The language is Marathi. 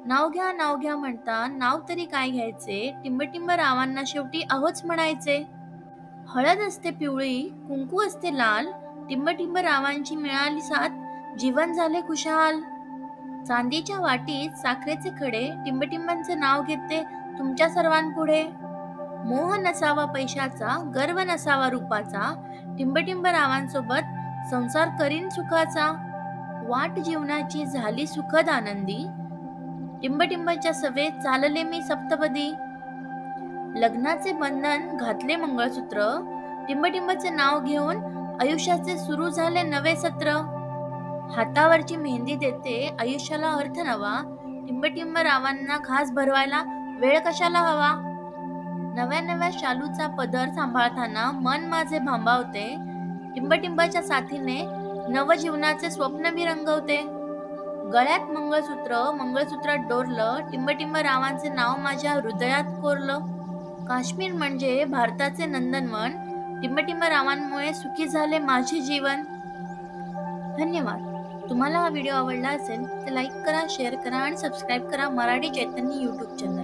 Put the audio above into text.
नाव घ्या म्हणता नाव तरी काय घ्यायचे, टिंबटिंब रावांना शेवटी अहोच म्हणायचे. हळद असते पिवळी, कुंकू असते लाल, टिंबटिंब रावांची मिळाली साथ, जीवन झाले खुशाल. चांदीच्या वाटीत साखरेचे खडे, टिंबटिंबांचे नाव घेते तुमच्या सर्वांपुढे. मोह नसावा पैशाचा, गर्व नसावा रूपाचा, टिंबटिंब रावांसोबत संसार करीन सुखाचा. वाट जीवनाची झाली सुखद आनंदी, टिंबटिंबच्या सवेत चालले मी सप्तपदी. लग्नाचे बंधन घातले मंगळसूत्र, टिंबटिंबचे नाव घेऊन आयुष्याचे सुरू झाले नवे सत्र. हातावरची मेहंदी देते आयुष्याला अर्थ नवा, टिंबटिंब रावांना खास भरवायला वेळ कशाला हवा. नव्या नव्या शालूचा पदर सांभाळताना मन माझे भांबावते, टिंबटिंबाच्या साथीने नवजीवनाचे स्वप्न मी रंगवते. गळ्यात मंगळसूत्रात डोरलं, टिंबटिंब रावांचे नाव माझ्या हृदयात कोरलं. काश्मीर म्हणजे भारताचे नंदनवन, टिंबटिंब रावांमुळे सुखी झाले माझे जीवन. धन्यवाद. तुम्हाला हा व्हिडिओ आवडला असेल तर लाईक करा, शेअर करा आणि सबस्क्राईब करा मराठी चैतन्य यूट्यूब चॅनल.